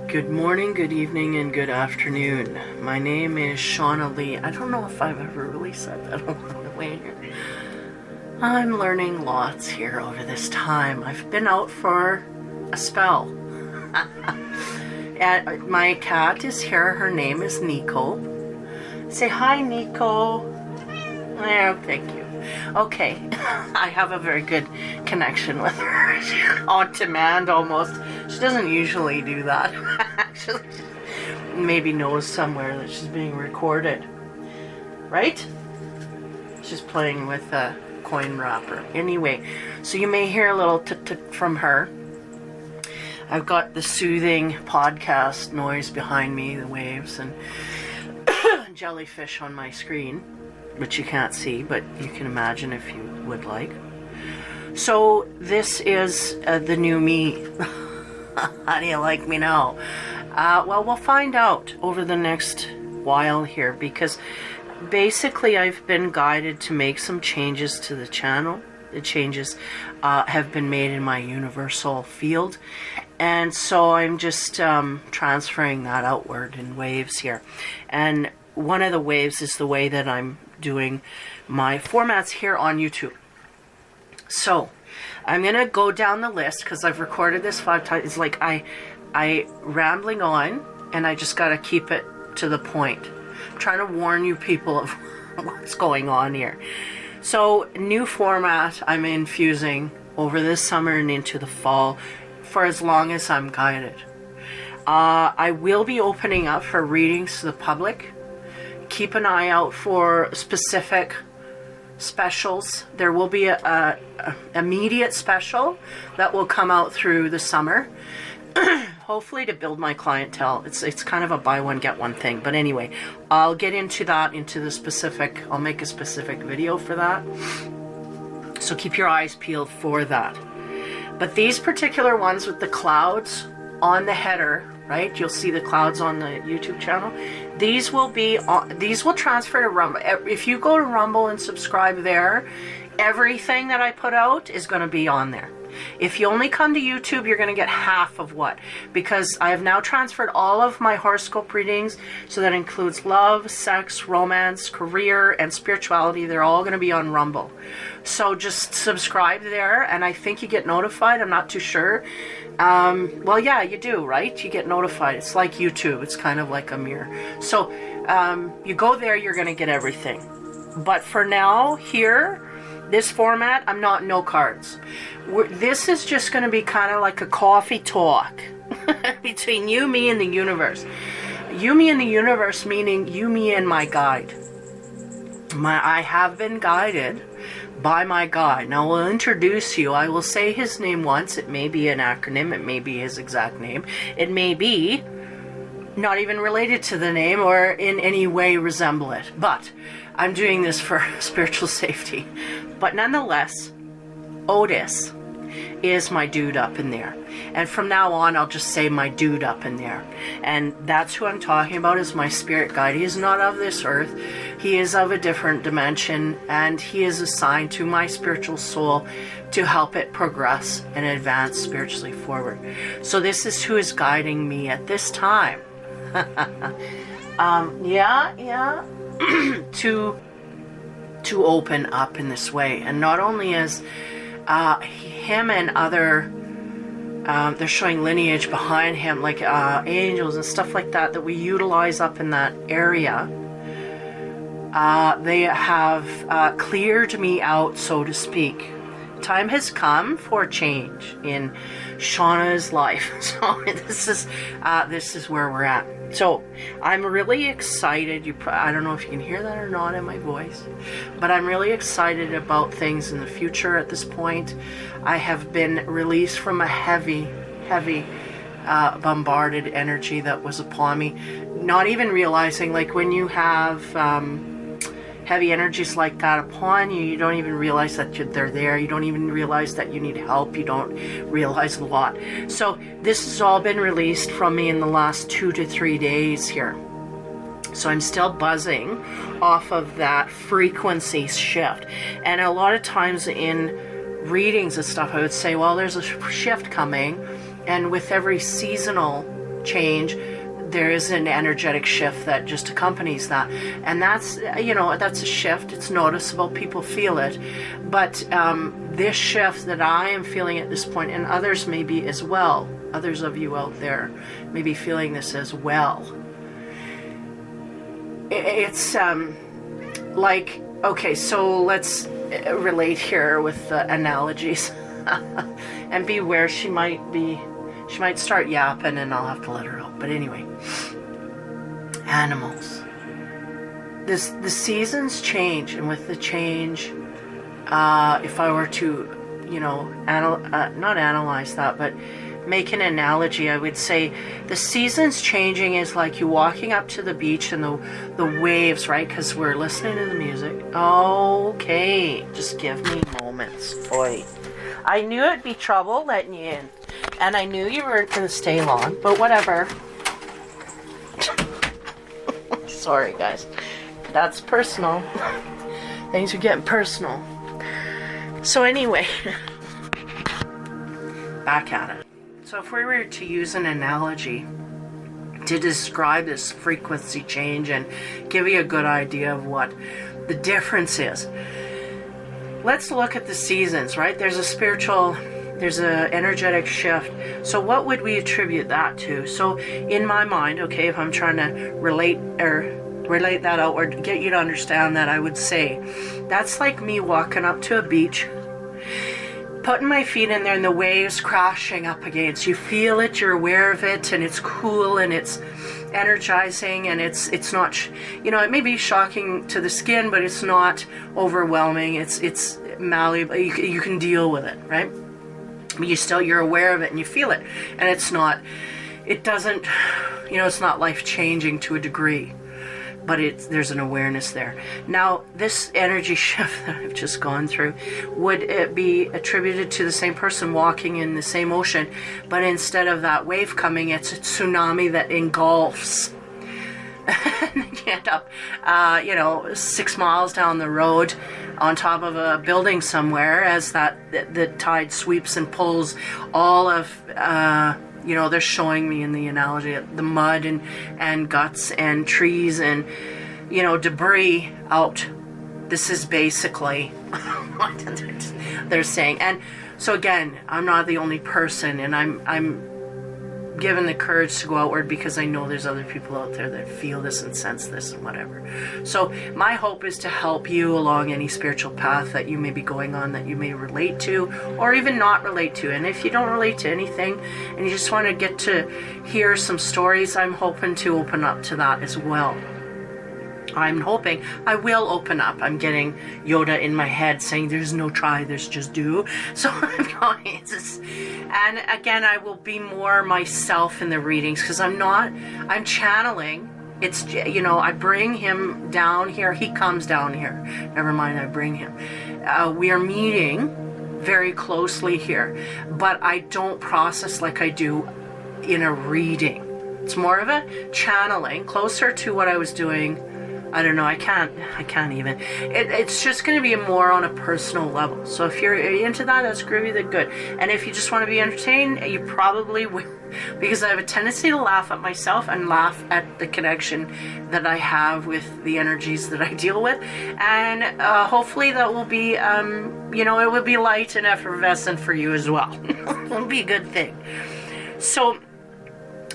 Good morning, good evening, and good afternoon. My name is Shauna Lee. I don't know if I've ever really said that along the way here. I'm learning lots here over this time. I've been out for a spell. And my cat is here. Her name is Nico. Say hi, Nico. Oh, thank you. Okay, I have a very good connection with her. On demand, almost. She doesn't usually do that. Actually, maybe knows somewhere that she's being recorded. Right? She's playing with a coin wrapper. Anyway, so you may hear a little tit-tit from her. I've got the soothing podcast noise behind me, the waves, and jellyfish on my screen, which you can't see, but you can imagine if you would like. So this is the new me. How do you like me now? Well, we'll find out over the next while here, because basically I've been guided to make some changes to the channel. The changes have been made in my universal field, and so I'm just transferring that outward in waves here. And one of the waves is the way that I'm doing my formats here on YouTube. So I'm gonna go down the list because I've recorded this 5 times. It's like I rambling on, and I just gotta keep it to the point. I'm trying to warn you people of what's going on here. So new format I'm infusing over this summer and into the fall for as long as I'm guided. I will be opening up for readings to the public. Keep an eye out for specific specials. There will be a immediate special that will come out through the summer, hopefully to build my clientele. It's kind of a buy one get one thing, but anyway, I'll get into that, into the specific. I'll make a specific video for that, so keep your eyes peeled for that. But these particular ones with the clouds on the header, right? You'll see the clouds on the YouTube channel. These will transfer to Rumble. If you go to Rumble and subscribe there, everything that I put out is going to be on there. If you only come to YouTube, you're going to get half of what, because I have now transferred all of my horoscope readings, so that includes love, sex, romance, career, and spirituality. They're all going to be on Rumble. So just subscribe there, and I think you get notified. I'm not too sure. Well, yeah, you do, right? You get notified. It's like YouTube. It's kind of like a mirror. So you go there, you're going to get everything. But for now, here, this format, I'm not no cards. This is just going to be kind of like a coffee talk between you, me, and the universe. You, me, and the universe, meaning you, me, and my guide. I have been guided by my guide. Now, we'll introduce you. I will say his name once. It may be an acronym. It may be his exact name. It may be not even related to the name or in any way resemble it. But I'm doing this for spiritual safety. But nonetheless, Otis is my dude up in there. And from now on, I'll just say my dude up in there. And that's who I'm talking about, is my spirit guide. He is not of this earth. He is of a different dimension, and he is assigned to my spiritual soul to help it progress and advance spiritually forward. So this is who is guiding me at this time. to open up in this way. And not only is him and other they're showing lineage behind him, like angels and stuff like that we utilize up in that area. They have cleared me out, so to speak. Time has come for change in Shauna's life. So this is where we're at. So I'm really excited. I don't know if you can hear that or not in my voice, but I'm really excited about things in the future at this point. I have been released from a heavy bombarded energy that was upon me. Not even realizing, like when you have heavy energies like that upon you, you don't even realize that they're there. You don't even realize that you need help. You don't realize a lot. So this has all been released from me in the last 2 to 3 days here. So I'm still buzzing off of that frequency shift. And a lot of times in readings and stuff, I would say, well, there's a shift coming. And with every seasonal change, there is an energetic shift that just accompanies that. And that's, that's a shift. It's noticeable. People feel it. But this shift that I am feeling at this point, and others may be as well, others of you out there may be feeling this as well. It's like, okay, so let's relate here with analogies. And beware, she might start yapping and I'll have to let her out. But anyway, animals. The seasons change, and with the change, if I were to, not analyze that, but make an analogy, I would say the seasons changing is like you walking up to the beach and the waves, right? Because we're listening to the music. Okay, just give me moments, boy. I knew it'd be trouble letting you in. And I knew you weren't going to stay long, but whatever. Sorry, guys. That's personal. Things are getting personal. So anyway, back at it. So if we were to use an analogy to describe this frequency change and give you a good idea of what the difference is, let's look at the seasons, right? There's an energetic shift. So what would we attribute that to? So in my mind, okay, if I'm trying to relate that out or get you to understand that, I would say that's like me walking up to a beach, putting my feet in there and the waves crashing up against. You feel it, you're aware of it, and it's cool and it's energizing, and it's not, it may be shocking to the skin, but it's not overwhelming. It's malleable. You can deal with it, right? But you're aware of it and you feel it, and it's not life-changing to a degree, but there's an awareness there. Now, this energy shift that I've just gone through, would it be attributed to the same person walking in the same ocean, but instead of that wave coming, it's a tsunami that engulfs. And you end up, 6 miles down the road on top of a building somewhere as the tide sweeps and pulls all of, they're showing me in the analogy, the mud and guts and trees and, debris out. This is basically what they're saying. And so again, I'm not the only person, and I'm given the courage to go outward because I know there's other people out there that feel this and sense this and whatever. So my hope is to help you along any spiritual path that you may be going on, that you may relate to or even not relate to. And if you don't relate to anything and you just want to get to hear some stories, I'm hoping to open up to that as well. I'm hoping I will open up. I'm getting Yoda in my head saying there's no try, there's just do. So I'm going, and again, I will be more myself in the readings because I'm channeling. It's, I bring him down here. He comes down here. Never mind, I bring him. We are meeting very closely here, but I don't process like I do in a reading. It's more of a channeling, closer to what I was doing. I don't know, I can't even. It's just going to be more on a personal level. So if you're into that, that's groovy, that's good. And if you just want to be entertained, you probably will, because I have a tendency to laugh at myself and laugh at the connection that I have with the energies that I deal with. And hopefully that will be, it will be light and effervescent for you as well. It'll be a good thing. So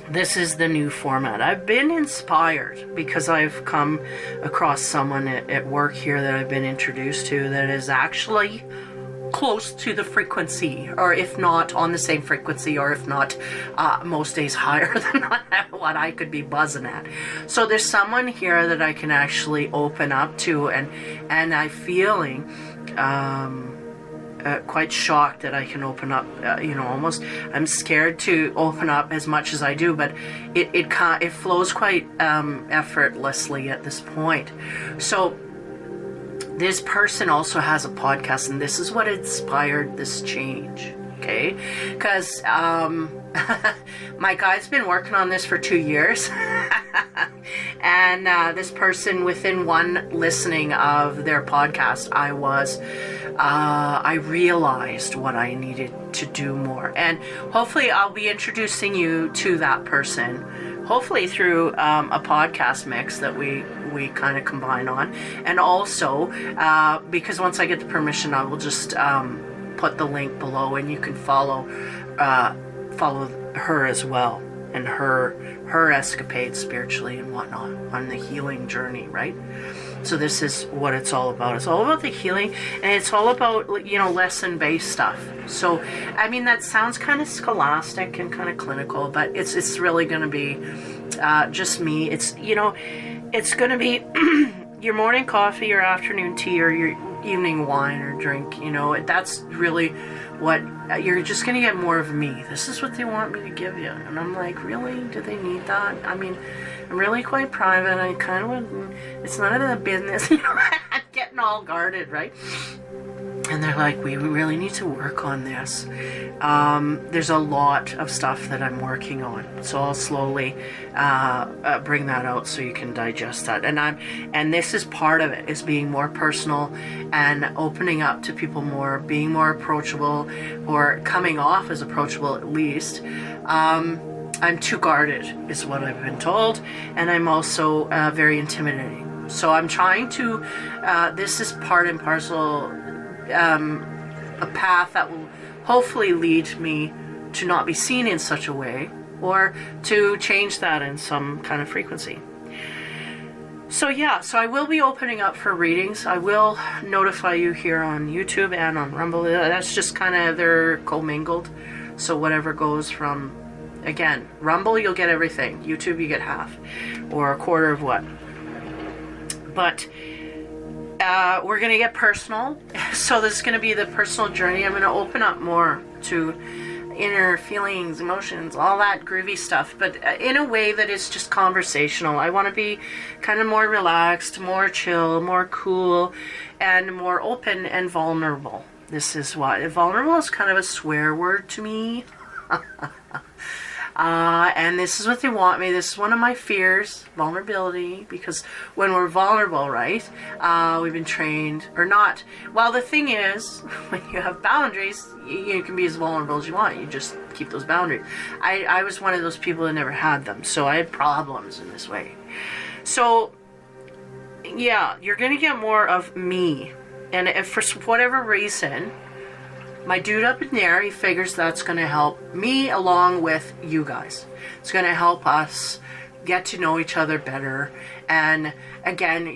this is the new format. I've been inspired because I've come across someone at work here that I've been introduced to that is actually close to the frequency, or if not on the same frequency, or if not most days higher than what I could be buzzing at. So there's someone here that I can actually open up to, and I'm feeling quite shocked that I can open up, almost. I'm scared to open up as much as I do, but it flows quite effortlessly at this point. So this person also has a podcast, and this is what inspired this change, okay? Because my guy's been working on this for 2 years, and this person, within one listening of their podcast, I was I realized what I needed to do more. And hopefully I'll be introducing you to that person, hopefully through a podcast mix that we kind of combine on. And also, because once I get the permission, I will just put the link below, and you can follow her as well, and her escapades spiritually and whatnot on the healing journey, right? So this is what it's all about. It's all about the healing, and it's all about, lesson-based stuff. So, I mean, that sounds kind of scholastic and kind of clinical, but it's really going to be just me. It's, it's going to be your morning coffee, your afternoon tea, or your evening wine or drink. That's really what you're just going to get. More of me. This is what they want me to give you. And I'm like, really? Do they need that? I mean, I'm really quite private. I kind of would, it's none of the business, I'm getting all guarded, right? And they're like, we really need to work on this. There's a lot of stuff that I'm working on, so I'll slowly bring that out so you can digest that. And this is part of it, is being more personal and opening up to people more, being more approachable, or coming off as approachable at least. I'm too guarded, is what I've been told, and I'm also very intimidating. So I'm trying to, this is part and parcel, a path that will hopefully lead me to not be seen in such a way, or to change that in some kind of frequency. So I will be opening up for readings. I will notify you here on YouTube and on Rumble. That's just kind of, they're commingled. So whatever goes from, again, Rumble, you'll get everything. YouTube, you get half or a quarter of what. But we're going to get personal. So this is going to be the personal journey. I'm going to open up more to inner feelings, emotions, all that groovy stuff, but in a way that is just conversational. I want to be kind of more relaxed, more chill, more cool, and more open and vulnerable. This is what, vulnerable is kind of a swear word to me. And this is what they want me. This is one of my fears, vulnerability, because when we're vulnerable, right, we've been trained, or not. Well, the thing is, when you have boundaries, you can be as vulnerable as you want. You just keep those boundaries. I was one of those people that never had them, so I had problems in this way. So, yeah, you're going to get more of me. And if for whatever reason, my dude up in there, he figures that's going to help me along with you guys. It's going to help us get to know each other better. And again,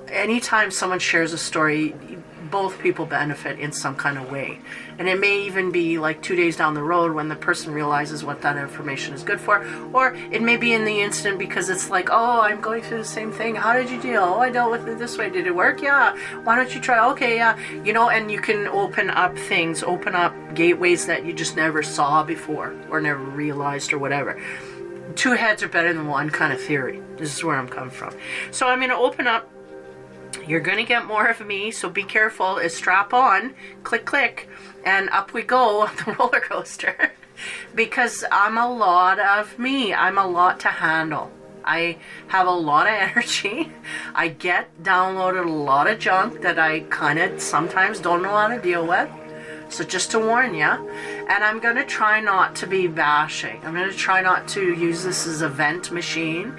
anytime someone shares a story, both people benefit in some kind of way. And it may even be like 2 days down the road when the person realizes what that information is good for. Or it may be in the instant because it's like, oh, I'm going through the same thing. How did you deal? Oh, I dealt with it this way. Did it work? Yeah. Why don't you try? Okay, yeah. And you can open up things, open up gateways that you just never saw before or never realized or whatever. Two heads are better than one kind of theory. This is where I'm coming from. So I'm going to open up. You're going to get more of me, so be careful. Strap on, click, click, and up we go on the roller coaster. Because I'm a lot of me. I'm a lot to handle. I have a lot of energy. I get downloaded a lot of junk that I kind of sometimes don't know how to deal with. So just to warn you. And I'm going to try not to be bashing. I'm going to try not to use this as a vent machine.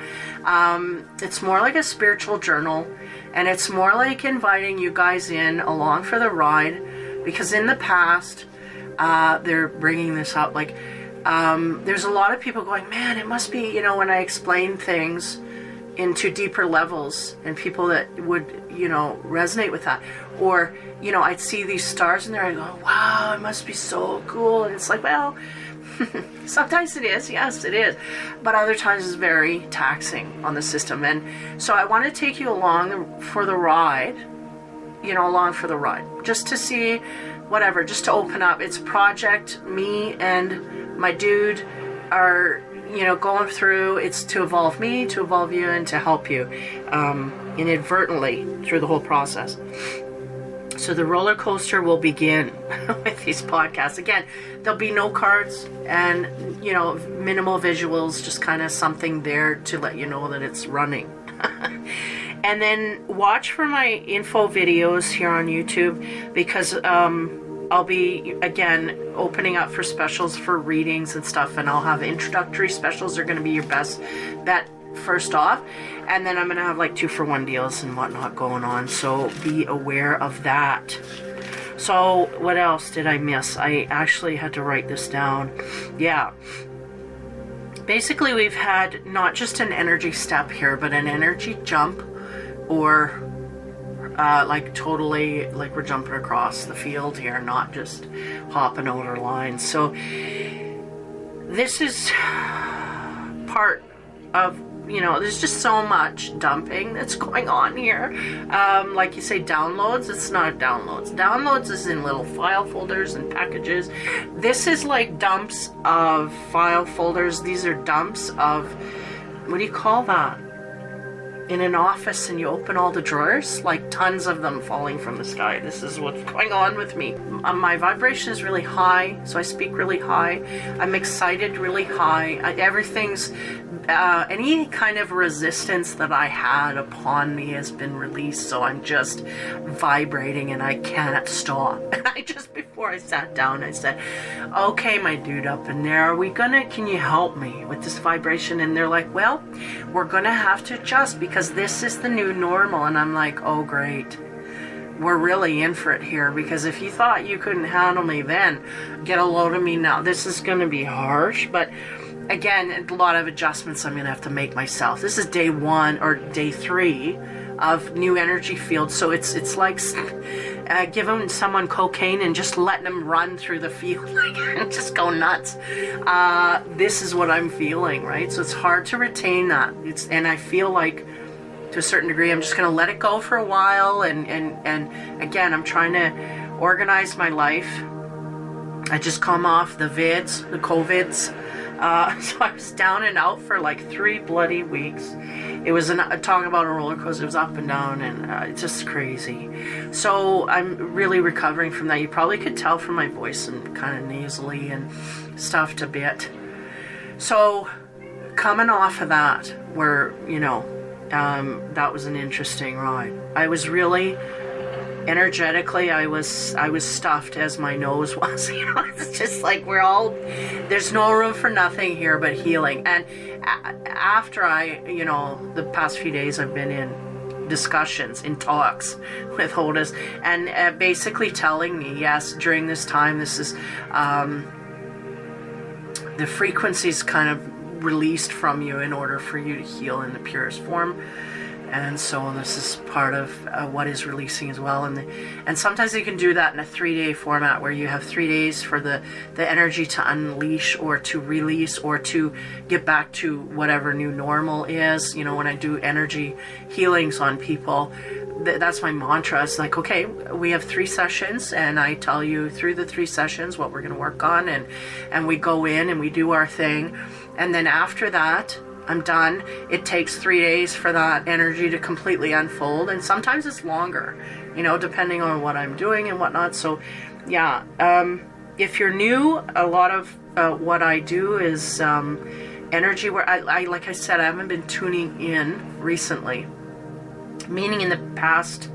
It's more like a spiritual journal. And it's more like inviting you guys in along for the ride. Because in the past, they're bringing this up. Like, there's a lot of people going, man, it must be, when I explain things into deeper levels. And people that would, resonate with that. Or, I'd see these stars in there. I go, wow, it must be so cool. And it's like, well, sometimes it is. Yes, it is. But other times it's very taxing on the system. And so I want to take you along for the ride, just to see whatever, just to open up. It's a project. Me and my dude are, going through. It's to evolve me, to evolve you, and to help you inadvertently through the whole process. So the roller coaster will begin with these podcasts. Again, there'll be no cards and, minimal visuals, just kind of something there to let you know that it's running. And then watch for my info videos here on YouTube, because I'll be, again, opening up for specials for readings and stuff, and I'll have introductory specials. They're going to be your best bet first off, and then I'm going to have like 2-for-1 deals and whatnot going on, so be aware of that. So what else did I miss? I actually had to write this down. Yeah. Basically, we've had not just an energy step here, but an energy jump, or like totally, like we're jumping across the field here, not just hopping over lines. So this is part of, you know, there's just so much dumping that's going on here. Like you say, downloads, it's not downloads. Downloads is in little file folders and packages. This is like dumps of file folders. These are dumps of, what do you call that? In an office, and you open all the drawers, like tons of them falling from the sky. This is what's going on with me. My vibration is really high, so I speak really high. I'm excited really high. Everything's, any kind of resistance that I had upon me has been released, so I'm just vibrating and I can't stop. And I just, before I sat down, I said, okay, my dude up in there, can you help me with this vibration? And they're like, well, we're gonna have to adjust because this is the new normal. And I'm like, oh great, we're really in for it here, because if you thought you couldn't handle me then, get a load of me now. This is gonna be harsh, but again, a lot of adjustments I'm gonna have to make myself. This is day 1 or day 3 of new energy field, so it's like giving someone cocaine and just letting them run through the field, like, just go nuts. This is what I'm feeling, right? So it's hard to retain that. And I feel like, to a certain degree, I'm just going to let it go for a while. And again, I'm trying to organize my life. I just come off the COVIDs. So I was down and out for like 3 bloody weeks. It was talking about a roller coaster. It was up and down, and it's just crazy. So I'm really recovering from that. You probably could tell from my voice, and kind of nasally and stuffed a bit. So coming off of that, where, you know, that was an interesting ride. I was really energetically, I was stuffed as my nose was. You know, it's just like there's no room for nothing here but healing. And after you know, the past few days I've been in discussions, in talks with Hodis, and basically telling me, yes, during this time, this is the frequencies kind of released from you in order for you to heal in the purest form. And so this is part of what is releasing as well. And sometimes you can do that in a 3-day format, where you have 3 days for the energy to unleash or to release or to get back to whatever new normal is. You know, when I do energy healings on people, that's my mantra. It's like, okay, we have 3 sessions, and I tell you through the 3 sessions what we're going to work on, and we go in and we do our thing. And then after that, I'm done. It takes 3 days for that energy to completely unfold, and sometimes it's longer, you know, depending on what I'm doing and whatnot. So yeah, if you're new, a lot of what I do is energy, where I like I said, I haven't been tuning in recently, meaning in the past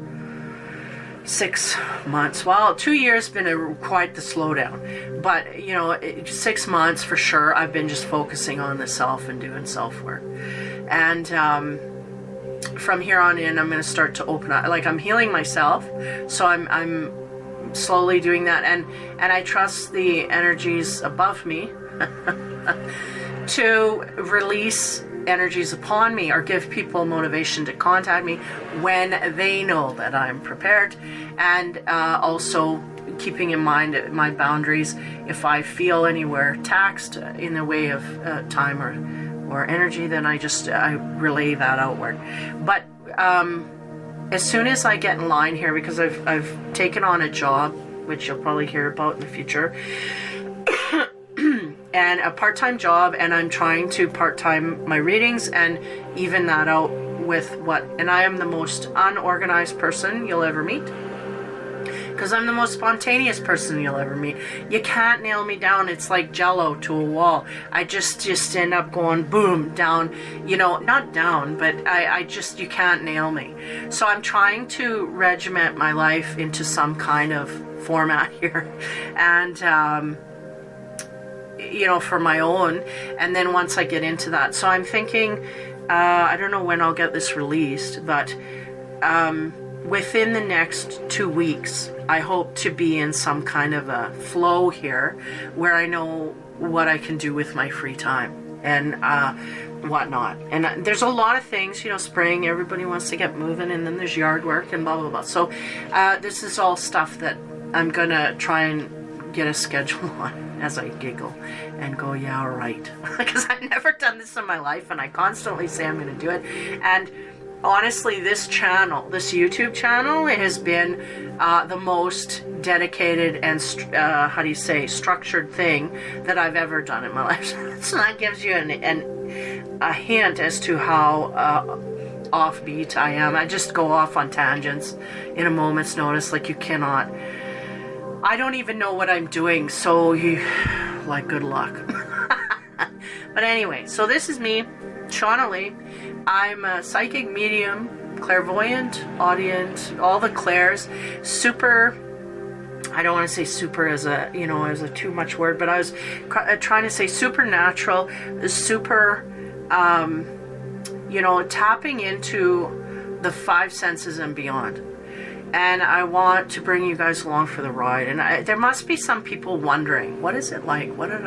6 months. Well, 2 years been quite the slowdown, but you know, 6 months for sure, I've been just focusing on the self and doing self work. And from here on in, I'm going to start to open up. Like, I'm healing myself, so I'm slowly doing that, and I trust the energies above me to release energies upon me, or give people motivation to contact me when they know that I'm prepared. And also keeping in mind my boundaries. If I feel anywhere taxed in the way of time or energy, then I relay that outward. But as soon as I get in line here, because I've taken on a job, which you'll probably hear about in the future, and a part-time job, and I'm trying to part-time my readings and even that out with and I am the most unorganized person you'll ever meet. because I'm the most spontaneous person you'll ever meet. You can't nail me down. It's like Jello to a wall. I just end up going boom, down, not down, but you can't nail me. So I'm trying to regiment my life into some kind of format here. And, for my own. And then once I get into that. So I'm thinking, I don't know when I'll get this released, but within the next 2 weeks, I hope to be in some kind of a flow here where I know what I can do with my free time and whatnot. And there's a lot of things, spring, everybody wants to get moving, and then there's yard work and blah, blah, blah. So this is all stuff that I'm going to try and get a schedule on as I giggle and go, yeah, right. Because I've never done this in my life, and I constantly say I'm going to do it. And honestly, this YouTube channel, it has been the most dedicated and structured thing that I've ever done in my life. So that gives you a hint as to how offbeat I am. I just go off on tangents in a moment's notice, like you cannot. I don't even know what I'm doing, so good luck. But anyway, so this is me, Shauna Lee. I'm a psychic medium, clairvoyant, audient, all the clairs, super. I don't want to say super as a too much word, but I was trying to say supernatural, super, tapping into the 5 senses and beyond. And I want to bring you guys along for the ride. And there must be some people wondering, what is it like? What are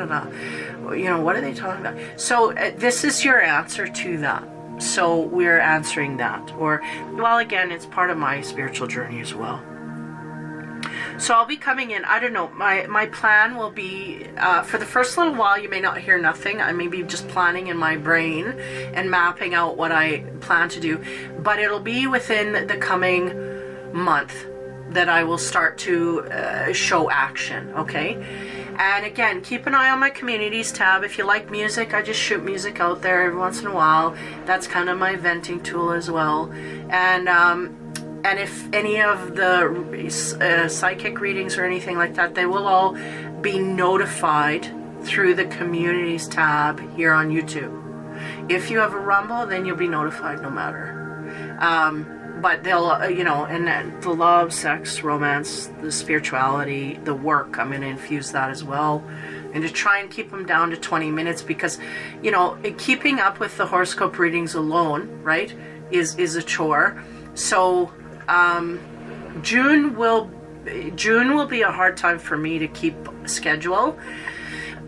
they talking about? So this is your answer to that. So we're answering that. Again, it's part of my spiritual journey as well. So I'll be coming in, I don't know, my plan will be, for the first little while, you may not hear nothing. I may be just planning in my brain and mapping out what I plan to do. But it'll be within the coming month that I will start to show action, okay? And again, keep an eye on my communities tab. If you like music, I just shoot music out there every once in a while. That's kind of my venting tool as well. And if any of the psychic readings or anything like that, they will all be notified through the communities tab here on YouTube. If you have a Rumble, then you'll be notified no matter. But they'll, and the love, sex, romance, the spirituality, the work, I'm going to infuse that as well. And to try and keep them down to 20 minutes because, keeping up with the horoscope readings alone, right, is a chore. So June will be a hard time for me to keep schedule.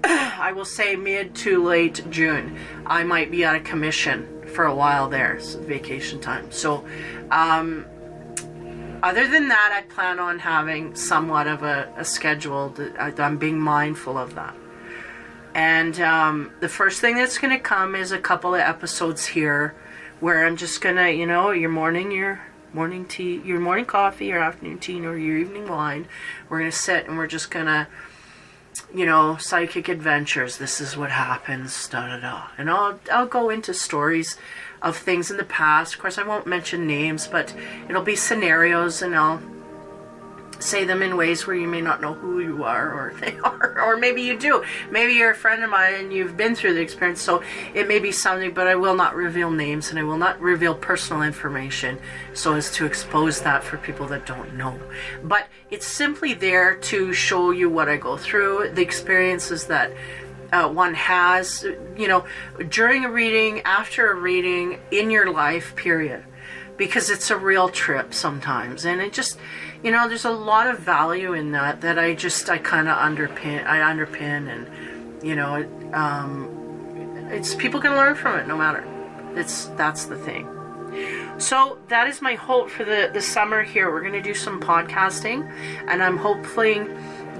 I will say mid to late June. I might be out of commission for a while there. It's vacation time. So other than that, I plan on having somewhat of a schedule. I'm being mindful of that. And the first thing that's going to come is a couple of episodes here where I'm just going to, your morning tea, your morning coffee, your afternoon tea, or your evening wine. We're going to sit and we're just going to, psychic adventures. This is what happens, da-da-da. And I'll go into stories of things in the past. Of course, I won't mention names, but it'll be scenarios, and I'll say them in ways where you may not know who you are or they are, or maybe you do. Maybe you're a friend of mine and you've been through the experience, so it may be something, but I will not reveal names and I will not reveal personal information so as to expose that for people that don't know. But it's simply there to show you what I go through, the experiences that one has, during a reading, after a reading, in your life, period. Because it's a real trip sometimes. And it just, there's a lot of value in that I kind of underpin and, it's people can learn from it no matter. That's the thing. So that is my hope for the summer here. We're going to do some podcasting, and I'm hopefully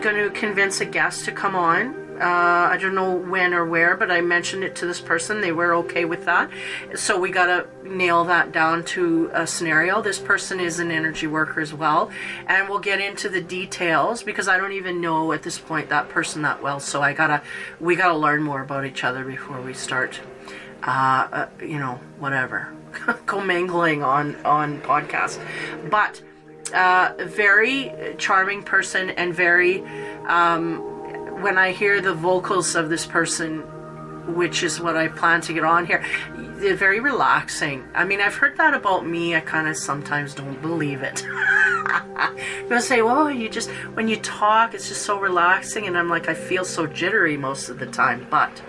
going to convince a guest to come on. I don't know when or where, but I mentioned it to this person. They were okay with that. So we got to nail that down to a scenario. This person is an energy worker as well. And we'll get into the details because I don't even know at this point that person that well. So we got to learn more about each other before we start, whatever, commingling on podcast. But a very charming person, and very, when I hear the vocals of this person, which is what I plan to get on here, they're very relaxing. I mean, I've heard that about me. I kind of sometimes don't believe it. People say, well, when you talk, it's just so relaxing. And I'm like, I feel so jittery most of the time. But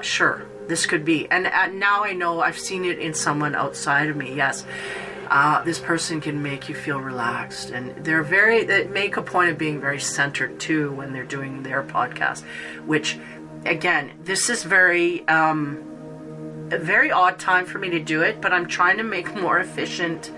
sure, this could be. And now I know I've seen it in someone outside of me. Yes, this person can make you feel relaxed. And they make a point of being very centered too when they're doing their podcast, which, again, this is a very odd time for me to do it, but I'm trying to make more efficient,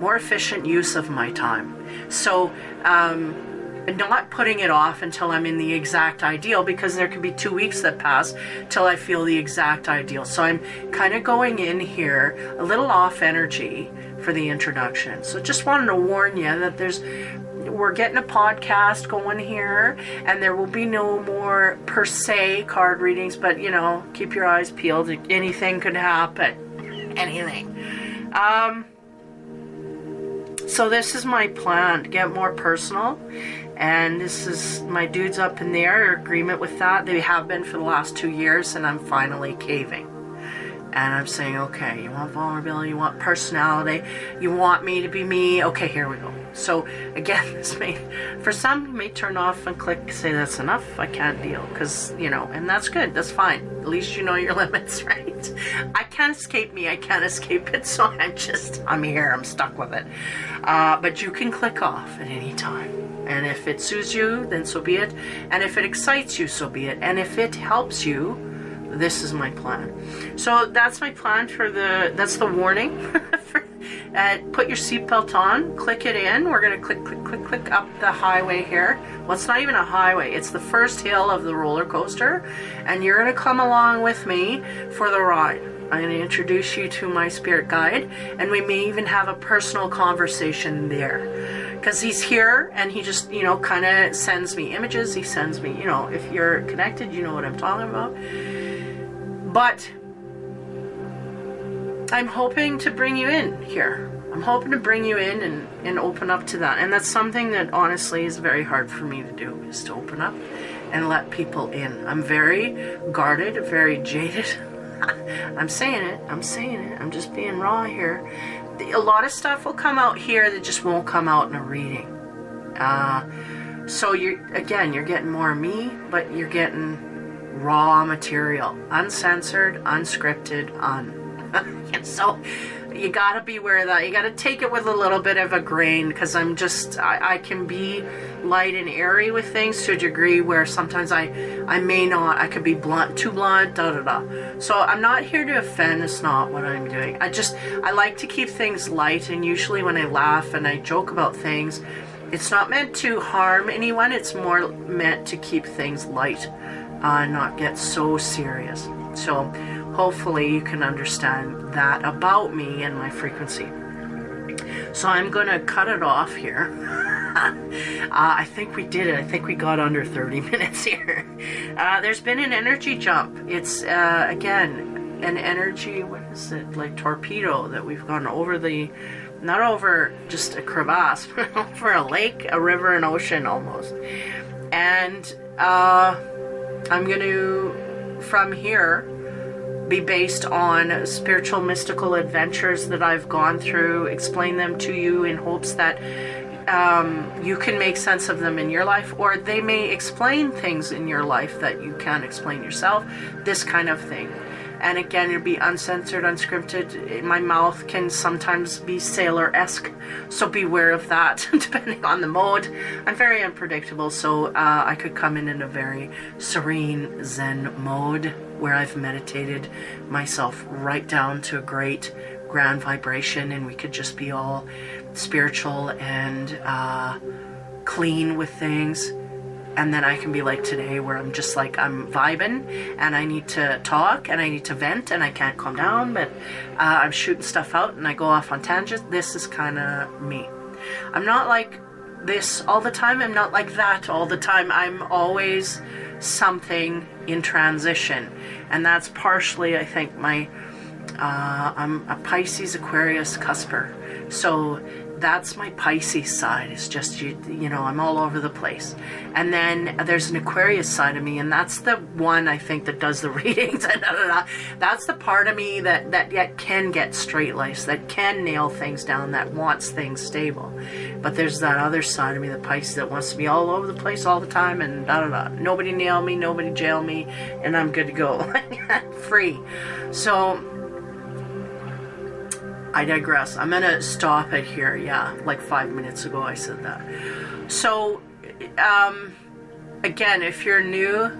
more efficient use of my time. So, not putting it off until I'm in the exact ideal, because there could be 2 weeks that pass till I feel the exact ideal. So I'm kind of going in here a little off energy for the introduction. So just wanted to warn you that we're getting a podcast going here, and there will be no more per se card readings, but keep your eyes peeled. Anything could happen. Anything. So this is my plan, to get more personal, and this is my dudes up in the air, agreement with that. They have been for the last 2 years, and I'm finally caving. And I'm saying, okay, you want vulnerability, you want personality, you want me to be me. Okay, here we go. So again, for some, you may turn off and click, say that's enough, I can't deal, because, and that's good, that's fine. At least you know your limits, right? I can't escape me, I can't escape it, so I'm here, I'm stuck with it. But you can click off at any time. And if it soothes you, then so be it. And if it excites you, so be it. And if it helps you, this is my plan. So that's my plan that's the warning. Put your seatbelt on, click it in. We're going to click up the highway here. Well, it's not even a highway. It's the first hill of the roller coaster. And you're going to come along with me for the ride. I'm going to introduce you to my spirit guide. And we may even have a personal conversation there. Because he's here, and he just, kind of sends me images. He sends me, if you're connected, you know what I'm talking about. But I'm hoping to bring you in here. I'm hoping to bring you in and open up to that. And that's something that honestly is very hard for me to do, is to open up and let people in. I'm very guarded, very jaded. I'm saying it. I'm just being raw here. A lot of stuff will come out here that just won't come out in a reading. So you're getting more of me, but you're getting raw material, uncensored, unscripted, so you gotta be aware of that. You gotta take it with a little bit of a grain, because I can be light and airy with things to a degree where sometimes I could be too blunt, So I'm not here to offend, it's not what I'm doing. I like to keep things light, and usually when I laugh and I joke about things, it's not meant to harm anyone, it's more meant to keep things light. Not get so serious. So hopefully you can understand that about me and my frequency. So I'm going to cut it off here. I think we did it. I think we got under 30 minutes here. There's been an energy jump. It's, again, an energy, what is it, like torpedo that we've gone over not over just a crevasse, but over a lake, a river, an ocean almost. And I'm going to, from here, be based on spiritual mystical adventures that I've gone through, explain them to you in hopes that you can make sense of them in your life, or they may explain things in your life that you can't explain yourself, this kind of thing. And again, it'll be uncensored, unscripted. My mouth can sometimes be sailor-esque, so beware of that, depending on the mode. I'm very unpredictable, so I could come in a very serene Zen mode, where I've meditated myself right down to a great grand vibration, and we could just be all spiritual and clean with things. And then I can be like today, where I'm just like, I'm vibing and I need to talk and I need to vent and I can't calm down, but I'm shooting stuff out and I go off on tangents. This is kind of me. I'm not like this all the time. I'm not like that all the time. I'm always something in transition. And that's partially, I think, my I'm a Pisces Aquarius cusper. So that's my Pisces side. It's just, you know, I'm all over the place. And then there's an Aquarius side of me, and that's the one I think that does the readings. That's the part of me that yet can get straight-laced, that can nail things down, that wants things stable. But there's that other side of me, the Pisces, that wants to be all over the place all the time, and nobody nail me, nobody jail me, and I'm good to go. I'm free. So I digress. I'm going to stop it here. Yeah, like 5 minutes ago I said that. So, again, if you're new,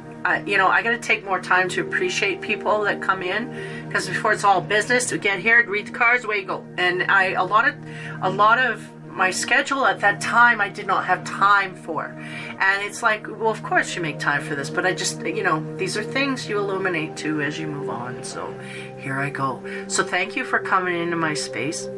you know, I got to take more time to appreciate people that come in, because before it's all business, to get here, read the cards, away you go. And a lot of my schedule at that time, I did not have time for. And it's like, well, of course you make time for this, but I just, you know, these are things you illuminate too as you move on. So here I go. So thank you for coming into my space.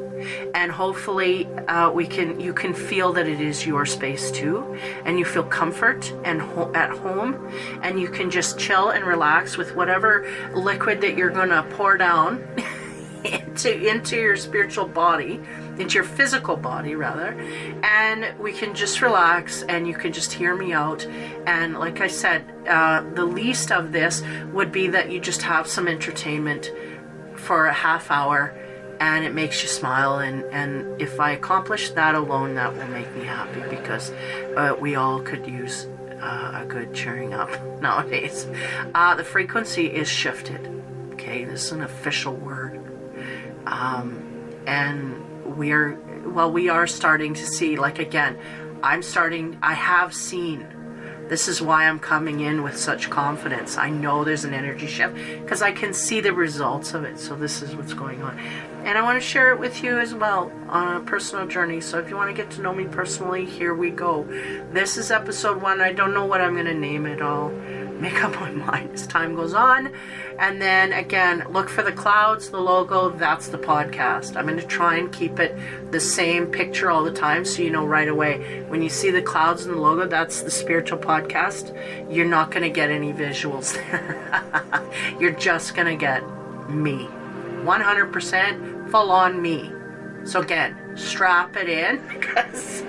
And hopefully you can feel that it is your space too, and you feel comfort and at home, and you can just chill and relax with whatever liquid that you're gonna pour down into your spiritual body, into your physical body rather, and we can just relax, and you can just hear me out. And like I said, the least of this would be that you just have some entertainment for a half hour, and it makes you smile, and if I accomplish that alone, that will make me happy, because we all could use a good cheering up nowadays. The frequency is shifted. Okay, this is an official word. And we are starting to see, like, again, I have seen, this is why I'm coming in with such confidence. I know there's an energy shift because I can see the results of it. So this is what's going on. And I want to share it with you as well on a personal journey. So if you want to get to know me personally, here we go. This is episode 1. I don't know what I'm going to name it. I'll make up my mind as time goes on. And then again, look for the clouds, the logo, that's the podcast. I'm going to try and keep it the same picture all the time, so you know right away. When you see the clouds and the logo, that's the spiritual podcast. You're not going to get any visuals there. You're just going to get me. 100% full on me. So again, strap it in, because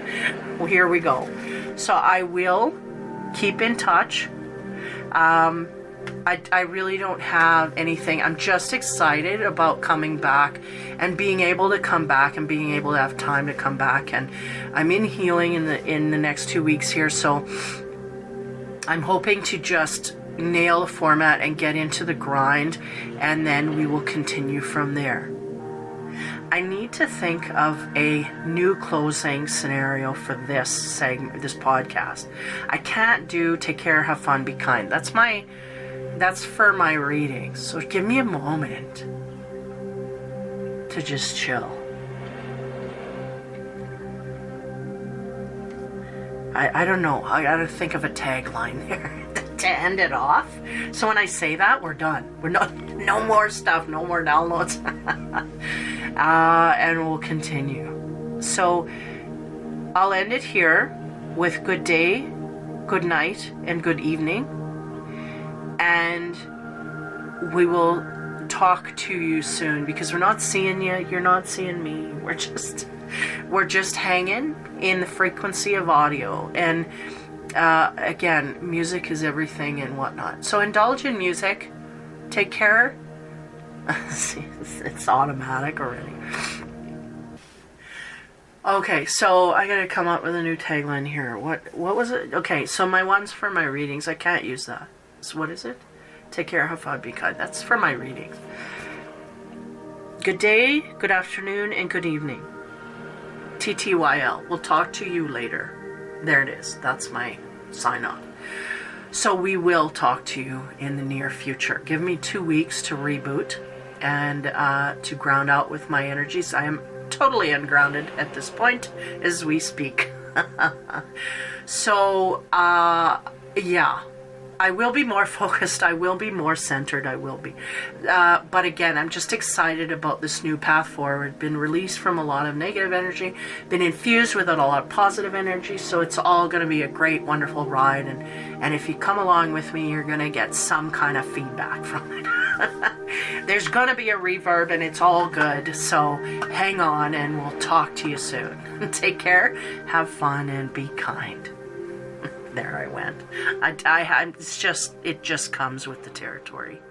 well, here we go. So I will keep in touch. I really don't have anything. I'm just excited about coming back and being able to come back and being able to have time to come back. And I'm in healing in the next 2 weeks here, so I'm hoping to just nail the format and get into the grind, and then we will continue from there. I need to think of a new closing scenario for this segment, this podcast. I can't do take care, have fun, be kind. That's for my readings. So give me a moment to just chill. I don't know. I gotta think of a tagline there to end it off. So when I say that, we're done. We're not, no more stuff, no more downloads. And we'll continue. So I'll end it here with good day, good night, and good evening. And we will talk to you soon, because we're not seeing you, you're not seeing me. We're just hanging in the frequency of audio. And again, music is everything and whatnot. So indulge in music. Take care. It's automatic already. Okay, so I gotta come up with a new tagline here. What was it? Okay, so my one's for my readings. I can't use that. So what is it? Take care, have fun, be kind. That's for my readings. Good day, good afternoon, and good evening. TTYL. We'll talk to you later. There it is. That's my sign off. So we will talk to you in the near future. Give me 2 weeks to reboot and to ground out with my energies. I am totally ungrounded at this point as we speak. So, yeah. I will be more focused. I will be more centered. I will be. But again, I'm just excited about this new path forward. Been released from a lot of negative energy. Been infused with a lot of positive energy. So it's all going to be a great, wonderful ride. And if you come along with me, you're going to get some kind of feedback from it. There's gonna be a reverb and it's all good. So hang on and we'll talk to you soon. Take care, have fun, and be kind. There I went. It's just, it just comes with the territory.